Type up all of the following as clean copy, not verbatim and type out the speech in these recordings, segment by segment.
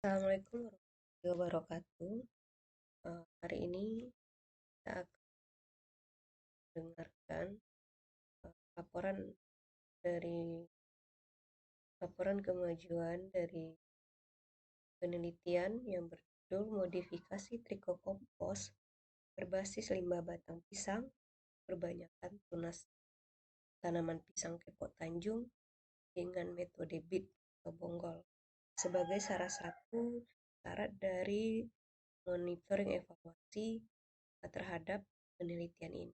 Assalamualaikum warahmatullahi wabarakatuh. Hari ini kita akan mendengarkan laporan dari laporan kemajuan dari penelitian yang berjudul modifikasi trikokompos berbasis limbah batang pisang berbanyakan tunas tanaman pisang kepok Tanjung dengan metode BIT atau bonggol sebagai salah satu syarat dari monitoring evaluasi terhadap penelitian ini.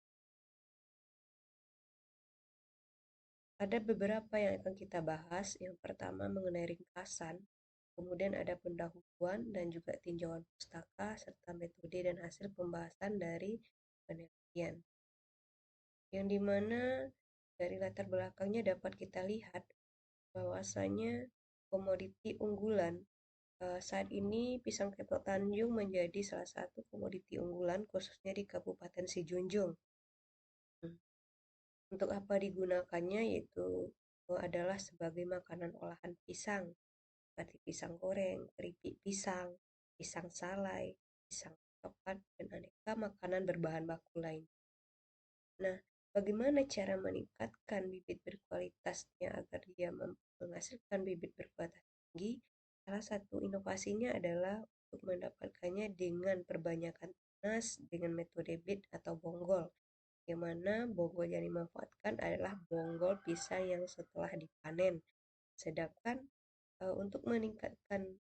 Ada beberapa yang akan kita bahas. Yang pertama mengenai ringkasan, kemudian ada pendahuluan dan juga tinjauan pustaka, serta metode dan hasil pembahasan dari penelitian. Yang dimana dari latar belakangnya dapat kita lihat bahwasanya komoditi unggulan saat ini pisang kepok Tanjung menjadi salah satu komoditi unggulan khususnya di Kabupaten Sijunjung. Untuk apa digunakannya yaitu adalah sebagai makanan olahan pisang, seperti pisang goreng, keripik pisang, pisang salai, pisang coklat, dan aneka makanan berbahan baku lain. Nah, bagaimana cara meningkatkan bibit berkualitasnya agar dia menghasilkan bibit berkualitas tinggi? Salah satu inovasinya adalah untuk mendapatkannya dengan perbanyakan tunas dengan metode BIT atau bonggol, yang mana bonggol yang dimanfaatkan adalah bonggol pisang yang setelah dipanen. Sedangkan untuk meningkatkan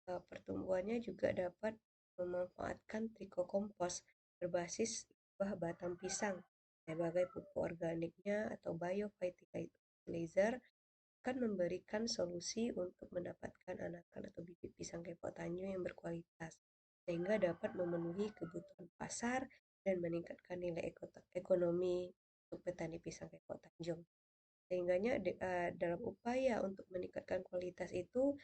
pertumbuhannya juga dapat memanfaatkan trikokompos berbasis limbah batang pisang sebagai pupuk organiknya atau biofertilizer akan memberikan solusi untuk mendapatkan anakan atau bibit pisang kepok Tanjung yang berkualitas sehingga dapat memenuhi kebutuhan pasar dan meningkatkan nilai ekonomi untuk petani pisang kepok Tanjung. Sehingganya dalam upaya untuk meningkatkan kualitas itu,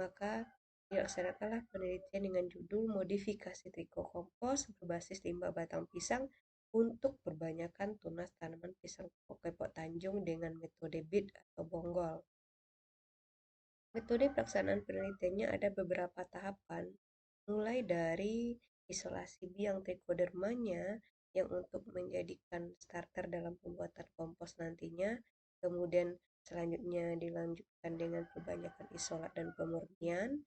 maka dilaksanakanlah penelitian dengan judul modifikasi trikokompos berbasis limbah batang pisang untuk perbanyakan tunas tanaman pisang kepok Tanjung dengan metode BIT atau bonggol. Metode pelaksanaan penelitiannya ada beberapa tahapan, mulai dari isolasi biang trichodermanya yang untuk menjadikan starter dalam pembuatan kompos nantinya, kemudian selanjutnya dilanjutkan dengan perbanyakan isolat dan pemurnian,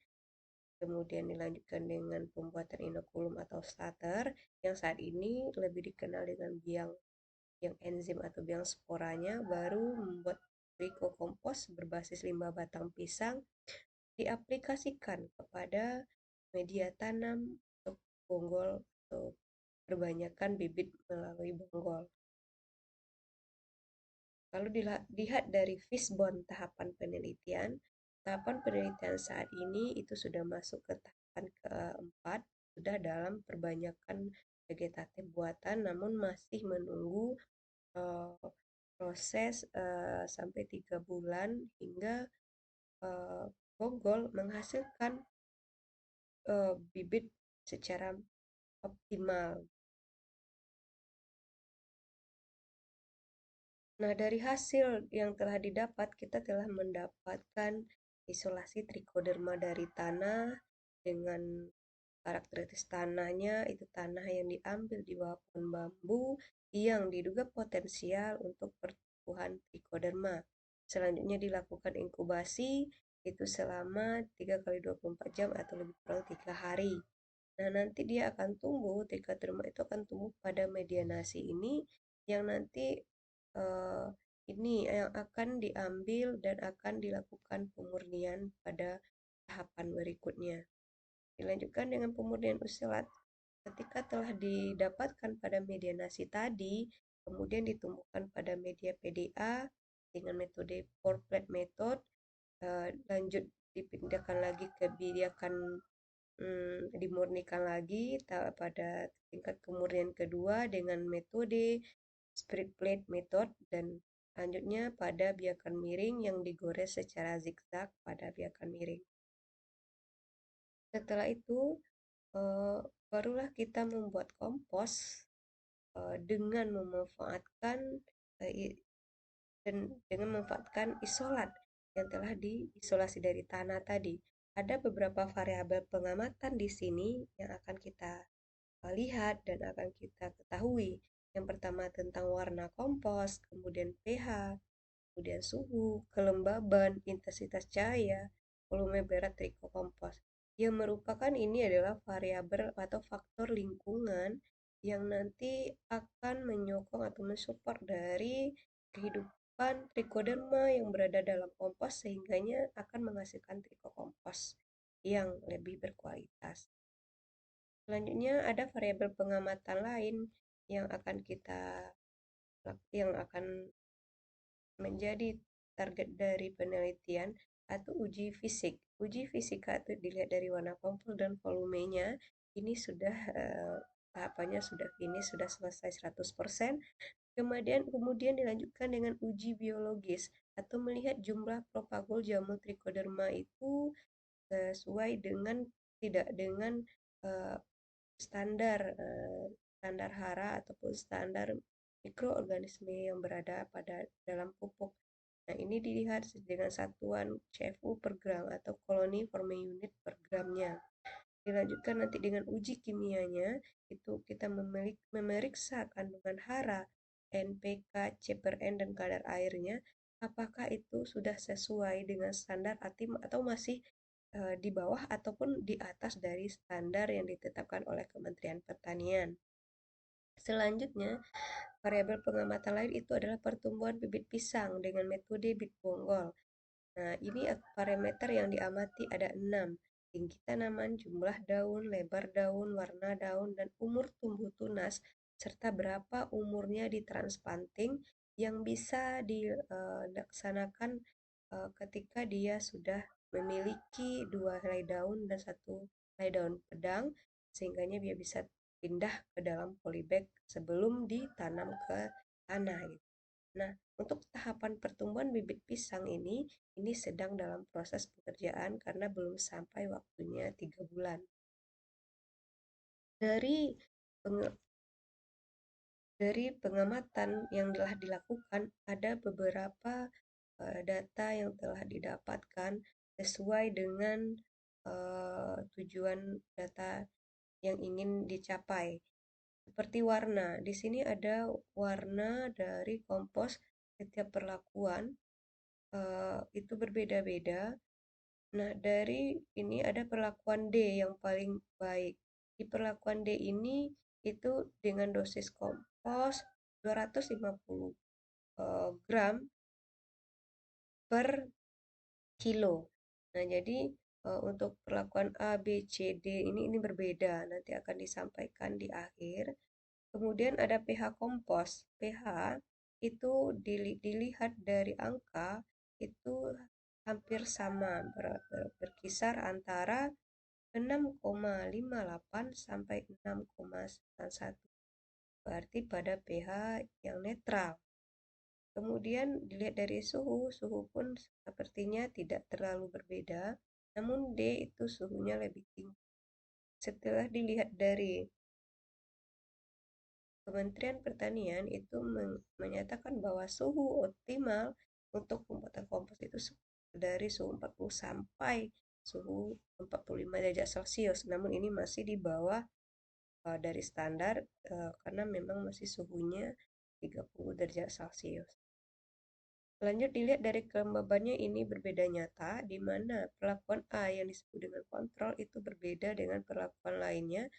kemudian dilanjutkan dengan pembuatan inokulum atau starter yang saat ini lebih dikenal dengan biang enzim atau biang sporanya, baru membuat trikokompos berbasis limbah batang pisang diaplikasikan kepada media tanam untuk bonggol atau perbanyakan bibit melalui bonggol. Kalau dilihat dari fishbone tahapan penelitian saat ini itu sudah masuk ke tahapan keempat, sudah dalam perbanyakan vegetatif buatan, namun masih menunggu proses sampai 3 bulan hingga bonggol menghasilkan bibit secara optimal. Nah, dari hasil yang telah didapat, kita telah mendapatkan isolasi trichoderma dari tanah dengan karakteristik tanahnya itu tanah yang diambil di bawah pohon bambu yang diduga potensial untuk pertumbuhan trichoderma. Selanjutnya dilakukan inkubasi itu selama 3 kali 24 jam atau lebih kurang 3 hari. Nah, nanti dia akan tumbuh, trichoderma itu akan tumbuh pada media nasi ini yang nanti ini yang akan diambil dan akan dilakukan pemurnian pada tahapan berikutnya. Dilanjutkan dengan pemurnian usulat. Ketika telah didapatkan pada media nasi tadi, kemudian ditumbuhkan pada media PDA dengan metode pour plate method, lanjut dipindahkan lagi ke bidiakan dimurnikan lagi pada tingkat kemurnian kedua dengan metode spread plate method, dan selanjutnya pada biakan miring yang digores secara zigzag pada biakan miring. Setelah itu barulah kita membuat kompos dengan memanfaatkan isolat yang telah diisolasi dari tanah tadi. ada beberapa variabel pengamatan di sini yang akan kita lihat dan akan kita ketahui. Yang pertama tentang warna kompos, kemudian pH, kemudian suhu, kelembaban, intensitas cahaya, volume berat trikokompos. Yang merupakan ini adalah variabel atau faktor lingkungan yang nanti akan menyokong atau mensupport dari kehidupan trikoderma yang berada dalam kompos sehingganya akan menghasilkan trikokompos yang lebih berkualitas. Selanjutnya ada variabel pengamatan lain yang akan menjadi target dari penelitian atau uji fisik. Uji fisika itu dilihat dari warna kompos dan volumenya. Ini sudah tahapannya sudah selesai 100%. Kemudian dilanjutkan dengan uji biologis atau melihat jumlah propagol jamur trichoderma itu sesuai dengan tidak dengan uh, standar hara ataupun standar mikroorganisme yang berada pada dalam pupuk. Nah, ini dilihat dengan satuan CFU per gram atau koloni forming unit per gramnya. Dilanjutkan nanti dengan uji kimianya, itu kita memeriksa kandungan hara, NPK, C per N, dan kadar airnya, apakah itu sudah sesuai dengan standar ATIM atau masih di bawah ataupun di atas dari standar yang ditetapkan oleh Kementerian Pertanian. Selanjutnya, variabel pengamatan lain itu adalah pertumbuhan bibit pisang dengan metode bit bonggol. Nah, ini parameter yang diamati ada 6. Tinggi tanaman, jumlah daun, lebar daun, warna daun, dan umur tumbuh tunas, serta berapa umurnya di transplanting yang bisa dilaksanakan ketika dia sudah memiliki 2 helai daun dan 1 helai daun pedang, sehingga dia bisa pindah ke dalam polybag sebelum ditanam ke tanah. Nah, untuk tahapan pertumbuhan bibit pisang ini sedang dalam proses pekerjaan karena belum sampai waktunya 3 bulan. Dari pengamatan yang telah dilakukan, ada beberapa data yang telah didapatkan sesuai dengan tujuan data yang ingin dicapai. Seperti warna, di sini ada warna dari kompos setiap perlakuan itu berbeda-beda. Nah, dari ini ada perlakuan D yang paling baik. Di perlakuan D ini itu dengan dosis kompos 250 gram per kilo. Nah, jadi untuk perlakuan A, B, C, D ini berbeda. Nanti akan disampaikan di akhir. Kemudian ada pH kompos. pH itu dilihat dari angka itu hampir sama, berkisar antara 6,58 sampai 6,91. Berarti pada pH yang netral. Kemudian dilihat dari suhu pun sepertinya tidak terlalu berbeda, namun D itu suhunya lebih tinggi. Setelah dilihat dari Kementerian Pertanian itu menyatakan bahwa suhu optimal untuk pembuatan kompos itu dari suhu 40 sampai suhu 45 derajat Celcius. Namun ini masih di bawah dari standar karena memang masih suhunya 30 derajat Celcius. Lanjut dilihat dari kelembabannya ini berbeda nyata, di mana perlakuan A yang disebut dengan kontrol itu berbeda dengan perlakuan lainnya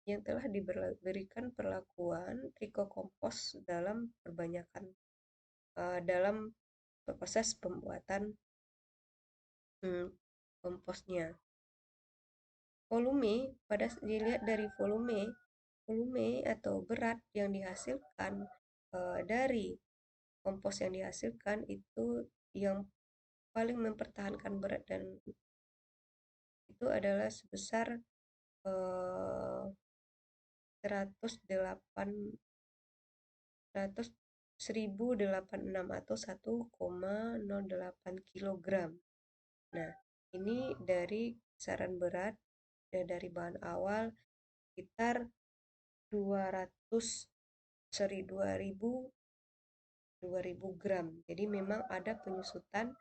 yang telah diberikan perlakuan trikokompos dalam dalam proses pembuatan komposnya. Volume, pada dilihat dari volume atau berat yang dihasilkan dari kompos yang dihasilkan itu yang paling mempertahankan berat dan itu adalah sebesar 1086 atau 1,08 kg. Nah, ini dari kisaran berat dan dari bahan awal sekitar 2000 gram. Jadi memang ada penyusutan